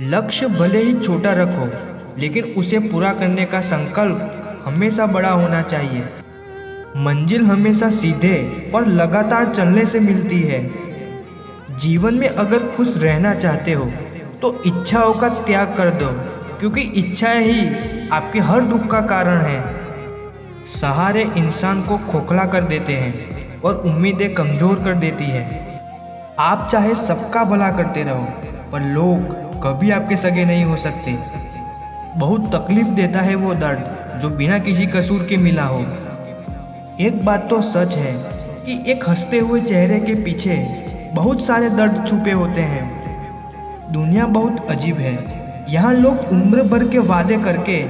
लक्ष्य भले ही छोटा रखो, लेकिन उसे पूरा करने का संकल्प हमेशा बड़ा होना चाहिए। मंजिल हमेशा सीधे और लगातार चलने से मिलती है। जीवन में अगर खुश रहना चाहते हो तो इच्छाओं का त्याग कर दो, क्योंकि इच्छाएं ही आपके हर दुख का कारण है। सहारे इंसान को खोखला कर देते हैं और उम्मीदें कमज़ोर कर देती है। आप चाहे सबका भला करते रहो, पर लोग कभी आपके सगे नहीं हो सकते। बहुत तकलीफ देता है वो दर्द जो बिना किसी कसूर के मिला हो। एक बात तो सच है कि एक हंसते हुए चेहरे के पीछे बहुत सारे दर्द छुपे होते हैं। दुनिया बहुत अजीब है। यहाँ लोग उम्र भर के वादे करके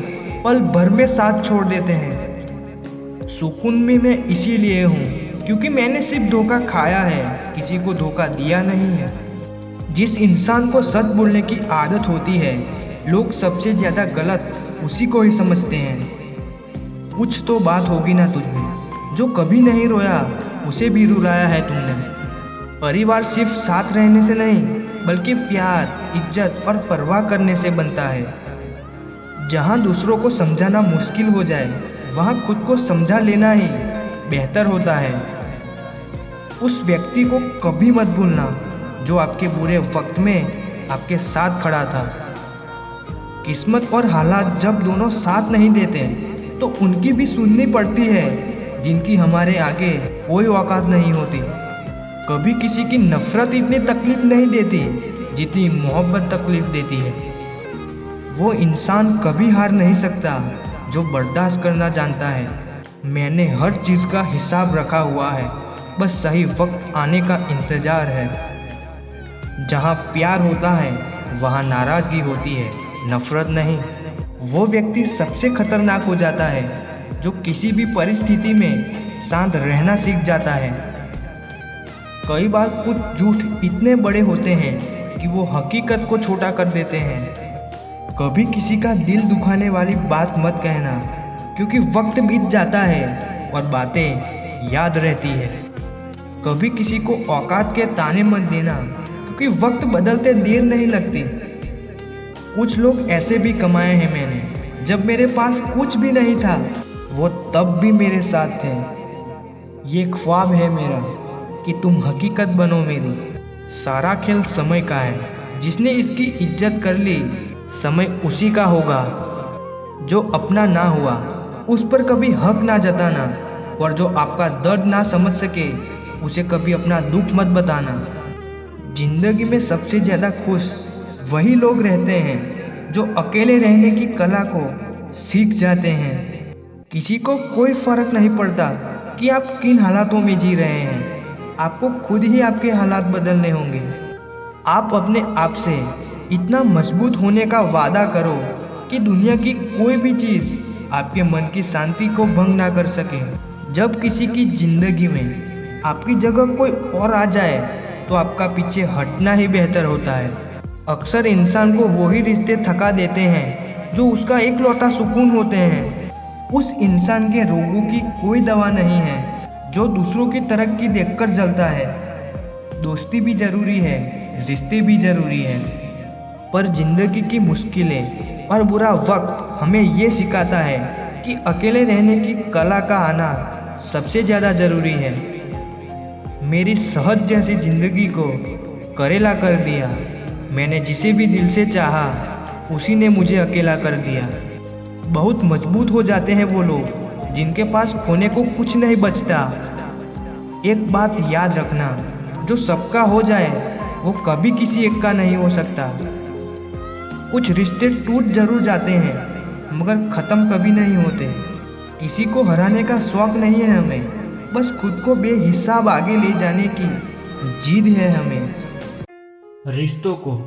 पल भर में साथ छोड़ देते हैं। सुकून में मैं इसीलिए हूँ क्योंकि मैंने सिर्फ धोखा खाया है, किसी को धोखा दिया नहीं है। जिस इंसान को सच बोलने की आदत होती है, लोग सबसे ज़्यादा गलत उसी को ही समझते हैं। कुछ तो बात होगी ना तुझ में, जो कभी नहीं रोया उसे भी रुलाया है तुमने। परिवार सिर्फ साथ रहने से नहीं, बल्कि प्यार, इज्जत और परवाह करने से बनता है। जहाँ दूसरों को समझाना मुश्किल हो जाए, वहाँ खुद को समझा लेना ही बेहतर होता है। उस व्यक्ति को कभी मत भूलना जो आपके बुरे वक्त में आपके साथ खड़ा था। किस्मत और हालात जब दोनों साथ नहीं देते तो उनकी भी सुननी पड़ती है, जिनकी हमारे आगे कोई औकात नहीं होती। कभी किसी की नफरत इतनी तकलीफ नहीं देती जितनी मोहब्बत तकलीफ देती है। वो इंसान कभी हार नहीं सकता जो बर्दाश्त करना जानता है। मैंने हर चीज़ का हिसाब रखा हुआ है, बस सही वक्त आने का इंतज़ार है। जहाँ प्यार होता है वहाँ नाराज़गी होती है, नफरत नहीं। वो व्यक्ति सबसे खतरनाक हो जाता है जो किसी भी परिस्थिति में शांत रहना सीख जाता है। कई बार कुछ झूठ इतने बड़े होते हैं कि वो हकीकत को छोटा कर देते हैं। कभी किसी का दिल दुखाने वाली बात मत कहना, क्योंकि वक्त बीत जाता है और बातें याद रहती है। कभी किसी को औकात के ताने मत देना, क्योंकि वक्त बदलते देर नहीं लगती। कुछ लोग ऐसे भी कमाए हैं मैंने, जब मेरे पास कुछ भी नहीं था वो तब भी मेरे साथ थे। ये ख्वाब है मेरा कि तुम हकीकत बनो मेरी। सारा खेल समय का है, जिसने इसकी इज्जत कर ली समय उसी का होगा। जो अपना ना हुआ उस पर कभी हक ना जताना, और जो आपका दर्द ना समझ सके उसे कभी अपना दुख मत बताना। जिंदगी में सबसे ज़्यादा खुश वही लोग रहते हैं जो अकेले रहने की कला को सीख जाते हैं। किसी को कोई फर्क नहीं पड़ता कि आप किन हालातों में जी रहे हैं, आपको खुद ही आपके हालात बदलने होंगे। आप अपने आप से इतना मजबूत होने का वादा करो कि दुनिया की कोई भी चीज़ आपके मन की शांति को भंग ना कर सके। जब किसी की जिंदगी में आपकी जगह कोई और आ जाए तो आपका पीछे हटना ही बेहतर होता है। अक्सर इंसान को वही रिश्ते थका देते हैं जो उसका एकलौता सुकून होते हैं। उस इंसान के रोगों की कोई दवा नहीं है जो दूसरों की तरक्की देखकर जलता है। दोस्ती भी ज़रूरी है, रिश्ते भी ज़रूरी है, पर ज़िंदगी की मुश्किलें और बुरा वक्त हमें ये सिखाता है कि अकेले रहने की कला का आना सबसे ज़्यादा ज़रूरी है। मेरी सहज जैसी ज़िंदगी को करेला कर दिया। मैंने जिसे भी दिल से चाहा उसी ने मुझे अकेला कर दिया। बहुत मजबूत हो जाते हैं वो लोग जिनके पास खोने को कुछ नहीं बचता। एक बात याद रखना, जो सबका हो जाए वो कभी किसी एक का नहीं हो सकता। कुछ रिश्ते टूट जरूर जाते हैं, मगर ख़त्म कभी नहीं होते। किसी को हराने का शौक़ नहीं है हमें, बस खुद को बेहिसाब आगे ले जाने की जिद है हमें। रिश्तों को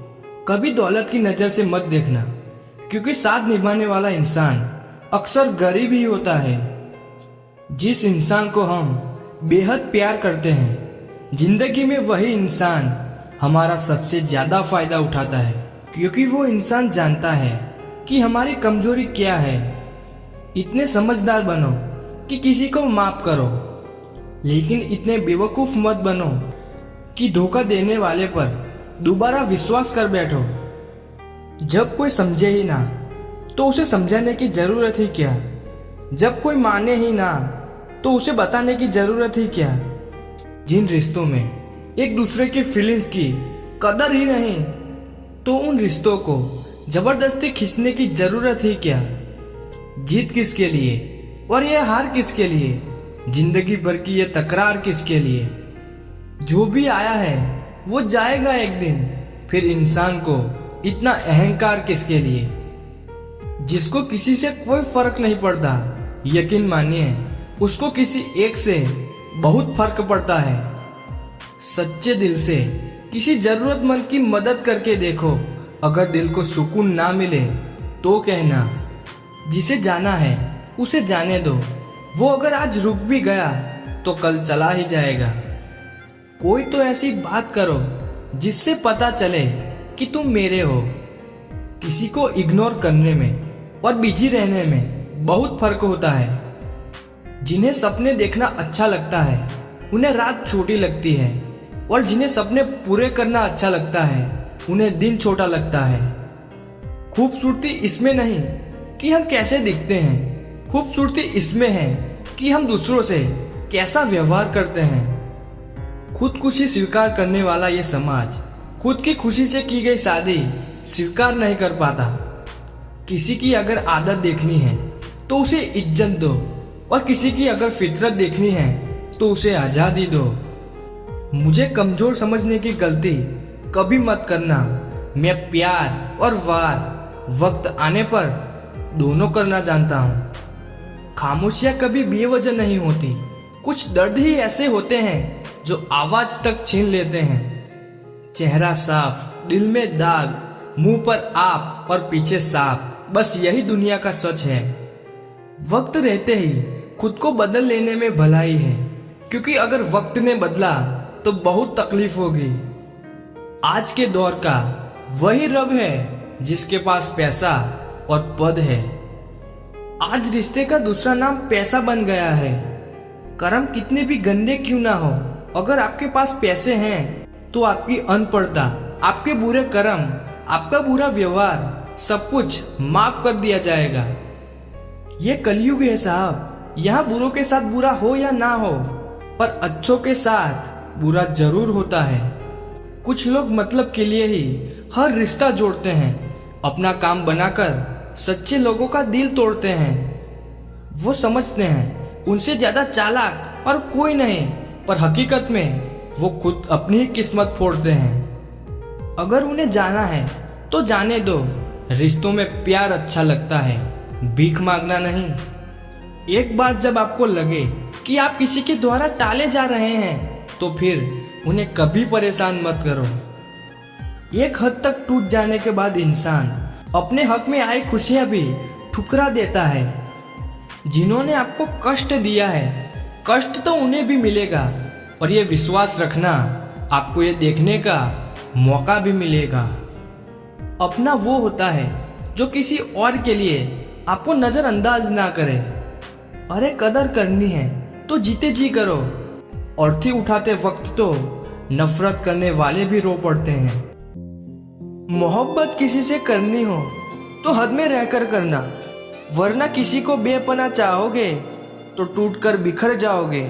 कभी दौलत की नज़र से मत देखना, क्योंकि साथ निभाने वाला इंसान अक्सर गरीब ही होता है। जिस इंसान को हम बेहद प्यार करते हैं, जिंदगी में वही इंसान हमारा सबसे ज़्यादा फायदा उठाता है, क्योंकि वो इंसान जानता है कि हमारी कमजोरी क्या है। इतने समझदार बनो कि किसी को माफ करो, लेकिन इतने बेवकूफ़ मत बनो कि धोखा देने वाले पर दोबारा विश्वास कर बैठो। जब कोई समझे ही ना तो उसे समझाने की जरूरत ही क्या। जब कोई माने ही ना तो उसे बताने की जरूरत ही क्या। जिन रिश्तों में एक दूसरे की फीलिंग्स की कदर ही नहीं तो उन रिश्तों को जबरदस्ती खींचने की जरूरत ही क्या। जीत किसके लिए और यह हार किसके लिए, जिंदगी भर की ये तकरार किसके लिए। जो भी आया है वो जाएगा एक दिन, फिर इंसान को इतना अहंकार किसके लिए। जिसको किसी से कोई फर्क नहीं पड़ता, यकीन मानिए उसको किसी एक से बहुत फर्क पड़ता है। सच्चे दिल से किसी जरूरतमंद की मदद करके देखो, अगर दिल को सुकून ना मिले तो कहना। जिसे जाना है उसे जाने दो, वो अगर आज रुक भी गया तो कल चला ही जाएगा। कोई तो ऐसी बात करो जिससे पता चले कि तुम मेरे हो। किसी को इग्नोर करने में और बिजी रहने में बहुत फर्क होता है। जिन्हें सपने देखना अच्छा लगता है उन्हें रात छोटी लगती है, और जिन्हें सपने पूरे करना अच्छा लगता है उन्हें दिन छोटा लगता है। खूबसूरती इसमें नहीं कि हम कैसे दिखते हैं, खूबसूरती इसमें है कि हम दूसरों से कैसा व्यवहार करते हैं। खुदकुशी स्वीकार करने वाला ये समाज खुद की खुशी से की गई शादी स्वीकार नहीं कर पाता। किसी की अगर आदत देखनी है तो उसे इज्जत दो, और किसी की अगर फितरत देखनी है तो उसे आज़ादी दो। मुझे कमजोर समझने की गलती कभी मत करना। मैं प्यार और वार वक्त आने पर दोनों करना जानता हूँ। खामोशियाँ कभी बेवजह नहीं होती, कुछ दर्द ही ऐसे होते हैं जो आवाज तक छीन लेते हैं। चेहरा साफ, दिल में दाग, मुंह पर आप और पीछे सांप, बस यही दुनिया का सच है। वक्त रहते ही खुद को बदल लेने में भलाई है, क्योंकि अगर वक्त ने बदला तो बहुत तकलीफ होगी। आज के दौर का वही रब है जिसके पास पैसा और पद है। आज रिश्ते का दूसरा नाम पैसा बन गया है। कर्म कितने भी गंदे क्यों ना हो, अगर आपके पास पैसे हैं तो आपकी अनपढ़ता, आपके बुरे कर्म, आपका बुरा व्यवहार सब कुछ माफ कर दिया जाएगा। ये कलयुग है साहब, यहाँ बुरों के साथ बुरा हो या ना हो, पर अच्छों के साथ बुरा जरूर होता है। कुछ लोग मतलब के लिए ही हर रिश्ता जोड़ते हैं, अपना काम बनाकर सच्चे लोगों का दिल तोड़ते हैं। वो समझते हैं उनसे ज्यादा चालाक और कोई नहीं, पर हकीकत में वो खुद अपनी ही किस्मत फोड़ते हैं। अगर उन्हें जाना है तो जाने दो। रिश्तों में प्यार अच्छा लगता है, भीख मांगना नहीं। एक बार जब आपको लगे कि आप किसी के द्वारा टाले जा रहे हैं तो फिर उन्हें कभी परेशान मत करो। एक हद तक टूट जाने के बाद इंसान अपने हक में आई खुशियां भी ठुकरा देता है। जिन्होंने आपको कष्ट दिया है, कष्ट तो उन्हें भी मिलेगा, और ये विश्वास रखना आपको ये देखने का मौका भी मिलेगा। अपना वो होता है जो किसी और के लिए आपको नजरअंदाज ना करे। अरे कदर करनी है तो जीते जी करो। अर्थी उठाते वक्त तो नफरत करने वाले भी रो पड़ते हैं। मोहब्बत किसी से करनी हो तो हद में रहकर करना, वरना किसी को बेपनाह चाहोगे तो टूटकर बिखर जाओगे।